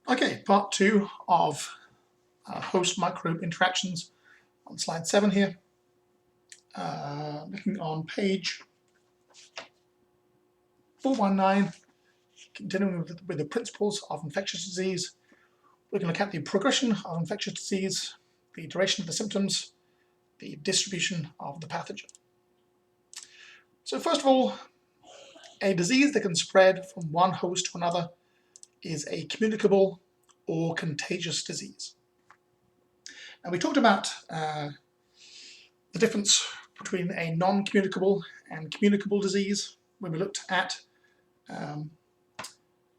Okay, part 2 of host microbe interactions on slide 7 here. Looking on page 419, continuing with the principles of infectious disease. We're going to look at the progression of infectious disease, the duration of the symptoms, the distribution of the pathogen. So first of all, a disease that can spread from one host to another is a communicable or contagious disease. And we talked about the difference between a non-communicable and communicable disease when we looked at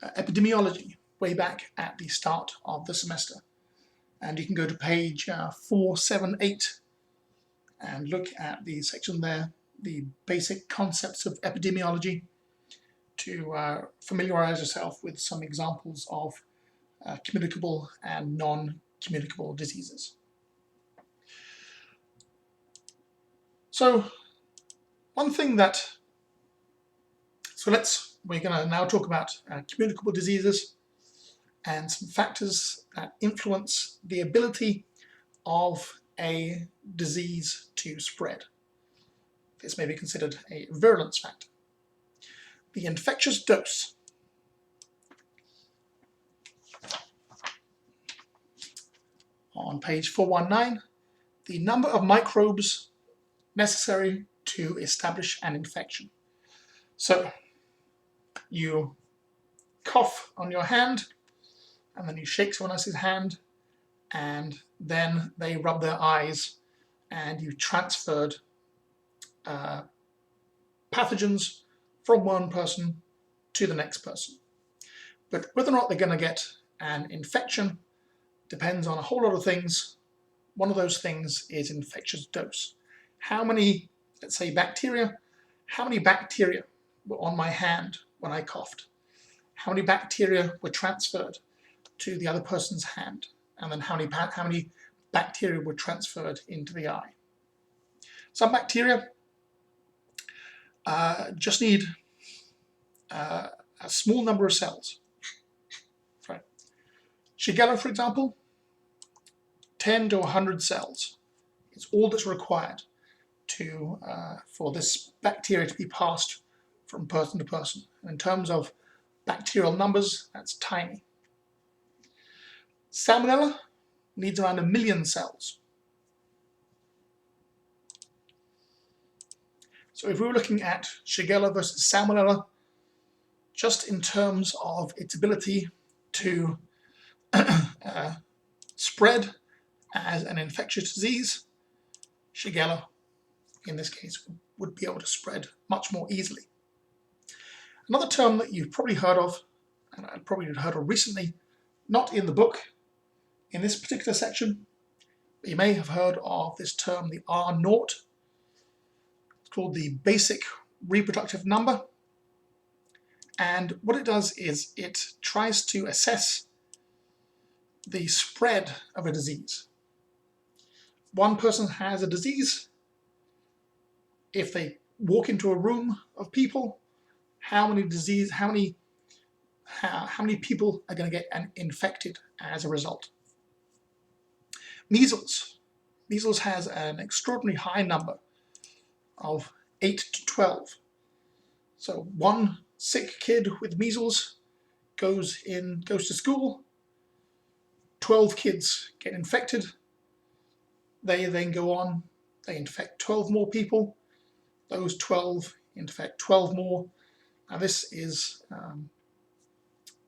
epidemiology way back at the start of the semester. And you can go to page 478 and look at the section there, the basic concepts of epidemiology, to familiarize yourself with some examples of communicable and non-communicable diseases. So one thing that, we're going to now talk about communicable diseases and some factors that influence the ability of a disease to spread. This may be considered a virulence factor. The infectious dose. On page 419, the number of microbes necessary to establish an infection. So you cough on your hand, and then you shake someone else's hand, and then they rub their eyes, and you transferred pathogens from one person to the next person. But whether or not they're going to get an infection depends on a whole lot of things. One of those things is infectious dose. How many, let's say bacteria, how many bacteria were on my hand when I coughed? How many bacteria were transferred to the other person's hand? And then how many bacteria were transferred into the eye? Some bacteria just need a small number of cells. Right. Shigella, for example, 10 to 100 cells is all that's required for this bacteria to be passed from person to person. And in terms of bacterial numbers, that's tiny. Salmonella needs around 1 million cells. So if we were looking at Shigella versus Salmonella, just in terms of its ability to spread as an infectious disease, Shigella, in this case, would be able to spread much more easily. Another term that you've probably heard of, and I probably heard of recently, not in the book, in this particular section, but you may have heard of this term, the R0. It's called the basic reproductive number. And what it does is it tries to assess the spread of a disease. One person has a disease. If they walk into a room of people, how many people are going to get infected as a result? Measles. Measles has an extraordinarily high number of 8 to 12. So one sick kid with measles goes to school, 12 kids get infected, they then go on, they infect 12 more people, those 12 infect 12 more. Now this is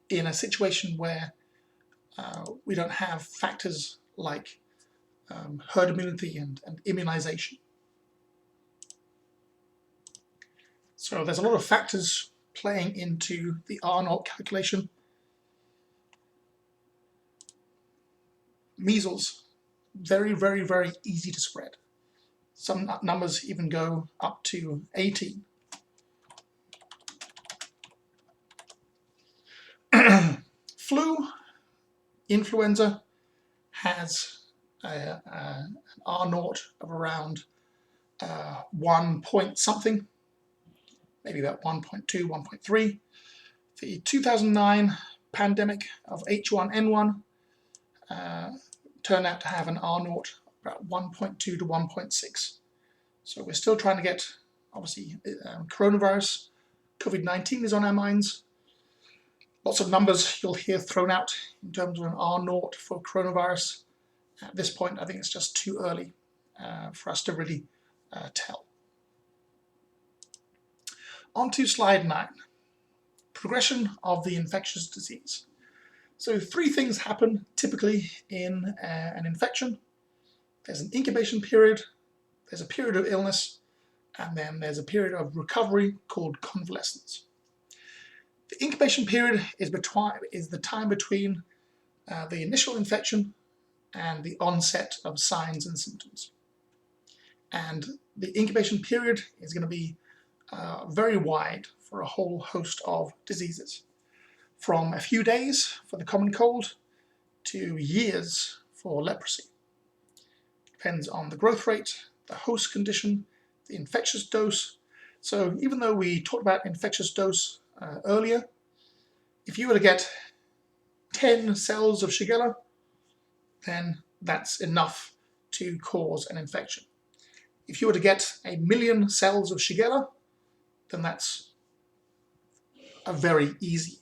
in a situation where we don't have factors like herd immunity and immunization. So there's a lot of factors playing into the R0 calculation. Measles, very, very, very easy to spread. Some numbers even go up to 18. Flu, influenza, has an R0 of around 1 point something, maybe about 1.2, 1.3. The 2009 pandemic of H1N1 turned out to have an R0 about 1.2 to 1.6. So we're still trying to get, obviously, coronavirus, COVID-19 is on our minds. Lots of numbers you'll hear thrown out in terms of an R0 for coronavirus. At this point, I think it's just too early for us to really tell. On to slide 9, progression of the infectious disease. So 3 things happen typically in an infection. There's an incubation period, there's a period of illness, and then there's a period of recovery called convalescence. The incubation period is the time between the initial infection and the onset of signs and symptoms. And the incubation period is going to be very wide for a whole host of diseases, from a few days for the common cold to years for leprosy. Depends on the growth rate, the host condition, the infectious dose. So even though we talked about infectious dose earlier, if you were to get 10 cells of Shigella, then that's enough to cause an infection. If you were to get 1 million cells of Shigella, then that's a very easy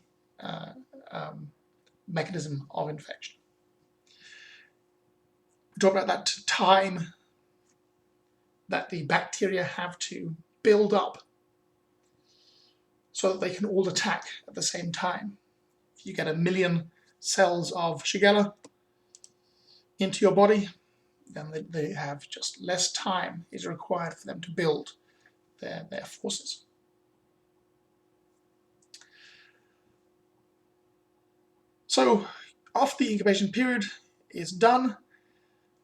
mechanism of infection. We talk about that time that the bacteria have to build up so that they can all attack at the same time. If you get 1 million cells of Shigella into your body, then they have just less time is required for them to build their forces. So after the incubation period is done,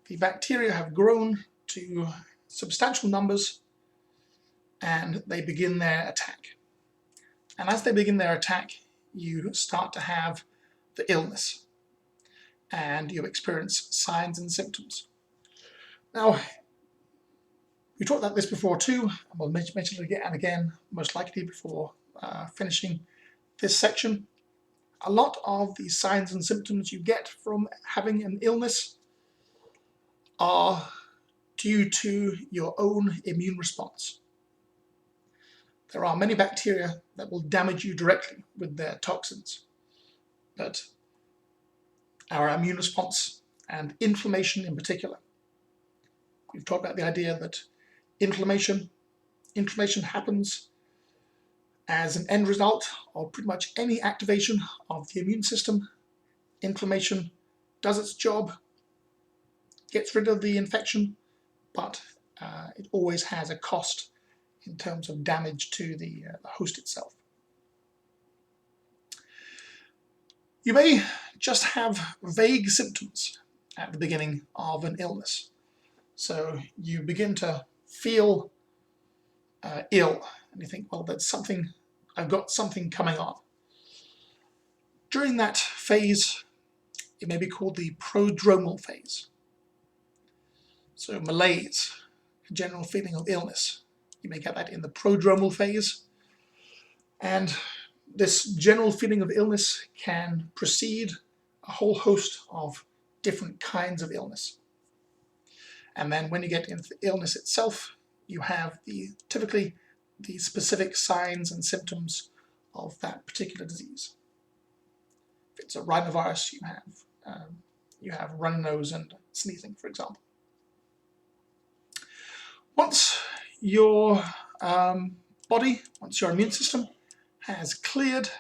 the bacteria have grown to substantial numbers and they begin their attack. And as they begin their attack, you start to have the illness and you experience signs and symptoms. Now, we talked about this before too, and we'll mention it again and again, most likely before finishing this section. A lot of the signs and symptoms you get from having an illness are due to your own immune response. There are many bacteria that will damage you directly with their toxins, but our immune response and inflammation in particular. We've talked about the idea that inflammation happens as an end result of pretty much any activation of the immune system. Inflammation does its job, gets rid of the infection, but it always has a cost in terms of damage to the host itself. You may just have vague symptoms at the beginning of an illness. So you begin to feel ill and you think, well, that's something, I've got something coming on. During that phase, it may be called the prodromal phase. So malaise, a general feeling of illness. You may get that in the prodromal phase. And this general feeling of illness can precede a whole host of different kinds of illness. And then when you get into the illness itself, you have typically the specific signs and symptoms of that particular disease. If it's a rhinovirus, you have runny nose and sneezing, for example. Once your once your immune system has cleared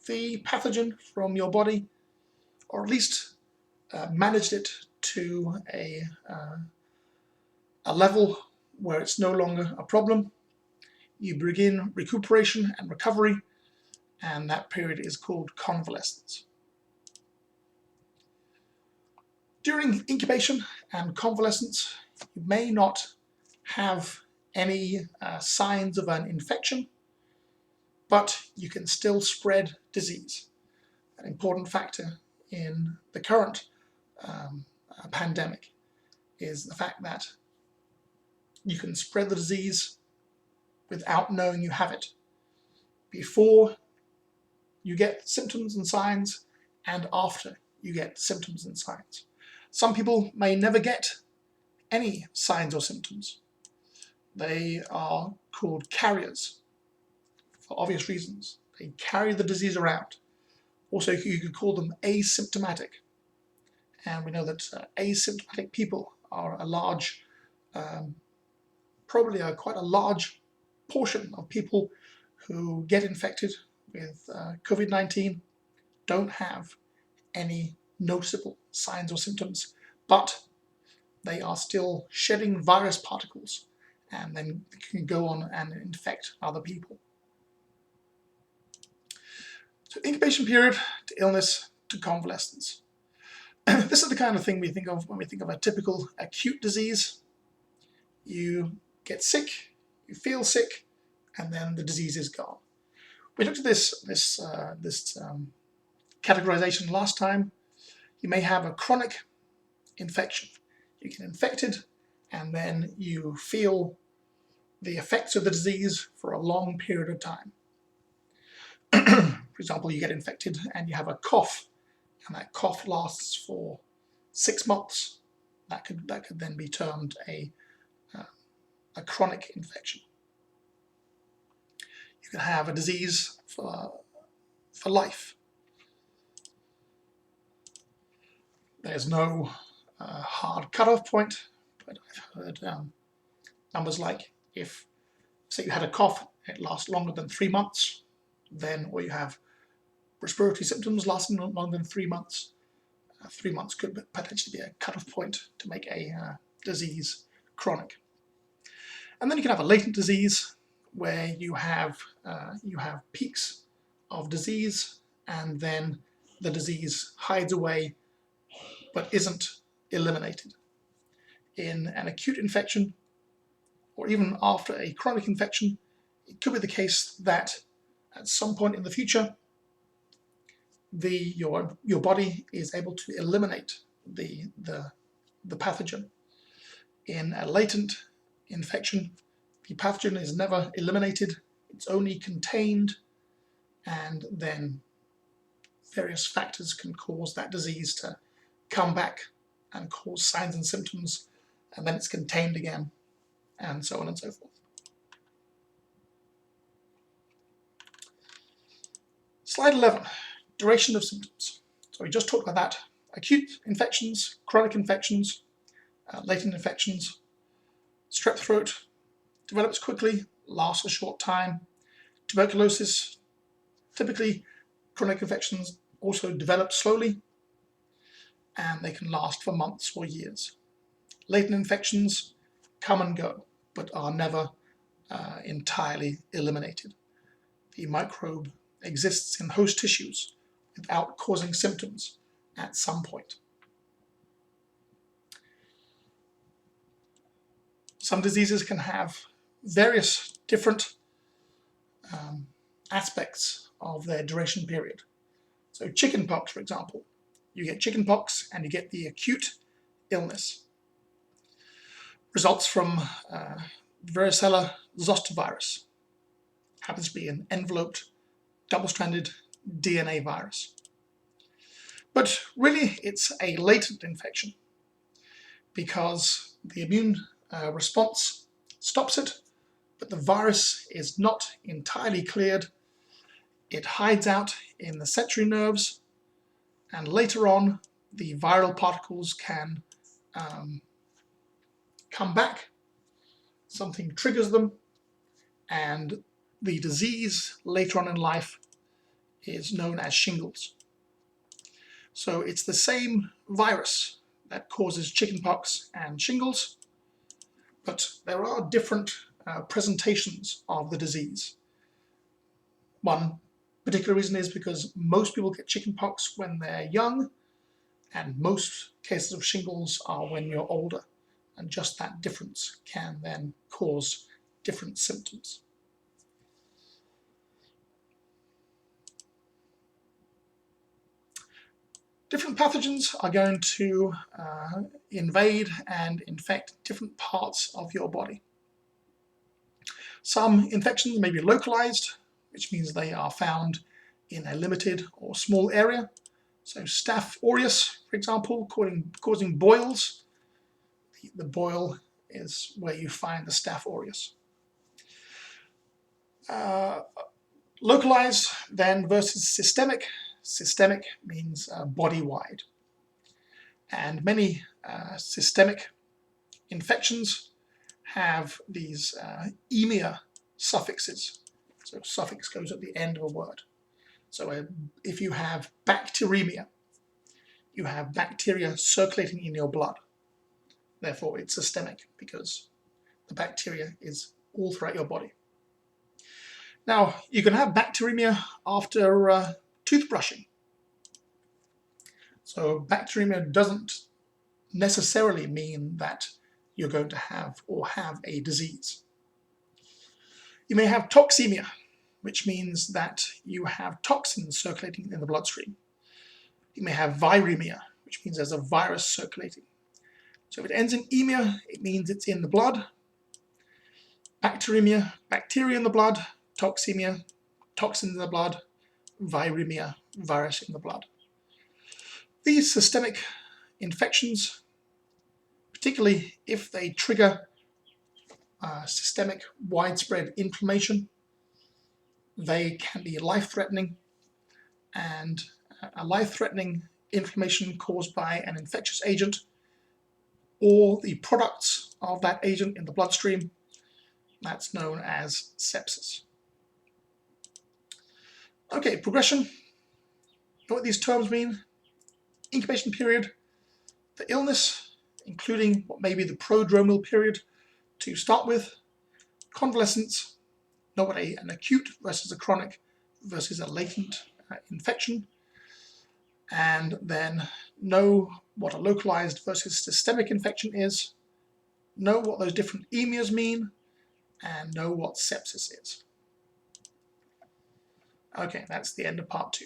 the pathogen from your body, or at least managed it to a level where it's no longer a problem, you begin recuperation and recovery, and that period is called convalescence. During incubation and convalescence, you may not have any signs of an infection, but you can still spread disease. An important factor in the current pandemic is the fact that you can spread the disease without knowing you have it. Before, you get symptoms and signs and after you get symptoms and signs. Some people may never get any signs or symptoms. They are called carriers for obvious reasons. They carry the disease around. Also, you could call them asymptomatic. And we know that asymptomatic people are a large, probably quite a large portion of people who get infected with COVID-19 don't have any noticeable signs or symptoms, but they are still shedding virus particles and then can go on and infect other people. So incubation period to illness to convalescence. This is the kind of thing we think of when we think of a typical acute disease. You get sick, you feel sick, and then the disease is gone. We looked at this categorization last time. You may have a chronic infection. You get infected, and then you feel the effects of the disease for a long period of time. For example, you get infected and you have a cough, and that cough lasts for 6 months. That could then be termed a chronic infection. You can have a disease for life. There's no hard cutoff point, but I've heard numbers like if, say, you had a cough, it lasts longer than 3 months, then, or you have respiratory symptoms lasting longer than 3 months, 3 months could potentially be a cutoff point to make a disease chronic. And then you can have a latent disease where you have peaks of disease, and then the disease hides away but isn't eliminated. In an acute infection, or even after a chronic infection, it could be the case that at some point in the future, your body is able to eliminate the pathogen. In a latent infection, the pathogen is never eliminated, it's only contained, and then various factors can cause that disease to come back and cause signs and symptoms, and then it's contained again, and so on and so forth. Slide 11, duration of symptoms. So we just talked about that. Acute infections, chronic infections, latent infections. Strep throat develops quickly, lasts a short time. Tuberculosis, typically chronic infections also develop slowly, and they can last for months or years. Latent infections come and go, but are never entirely eliminated. The microbe exists in host tissues without causing symptoms at some point. Some diseases can have various different aspects of their duration period. So chickenpox, for example. You get chickenpox and you get the acute illness. Results from varicella zoster virus. Happens to be an enveloped, double-stranded DNA virus. But really, it's a latent infection because the immune response stops it, but the virus is not entirely cleared. It hides out in the sensory nerves, and later on, the viral particles can come back. Something triggers them, and the disease later on in life is known as shingles. So it's the same virus that causes chickenpox and shingles, but there are different presentations of the disease. One particular reason is because most people get chickenpox when they're young, and most cases of shingles are when you're older, and just that difference can then cause different symptoms. Different pathogens are going to invade and infect different parts of your body. Some infections may be localized, which means they are found in a limited or small area. So Staph aureus, for example, causing boils. The boil is where you find the Staph aureus. Localized then versus systemic. Systemic means body-wide. And many systemic infections have these emia suffixes. So suffix goes at the end of a word. So if you have bacteremia, you have bacteria circulating in your blood. Therefore, it's systemic because the bacteria is all throughout your body. Now, you can have bacteremia after toothbrushing. So bacteremia doesn't necessarily mean that you're going to have a disease. You may have toxemia, which means that you have toxins circulating in the bloodstream. You may have viremia, which means there's a virus circulating. So if it ends in emia, it means it's in the blood. Bacteremia, bacteria in the blood. Toxemia, toxins in the blood. Viremia, virus in the blood. These systemic infections, particularly if they trigger systemic widespread inflammation, they can be life-threatening, and a life-threatening inflammation caused by an infectious agent or the products of that agent in the bloodstream, that's known as sepsis. Okay, progression. You know what these terms mean? Incubation period, the illness, including what may be the prodromal period to start with, convalescence, know what an acute versus a chronic versus a latent infection, and then know what a localized versus systemic infection is, know what those different emias mean, and know what sepsis is. Okay, that's the end of part 2.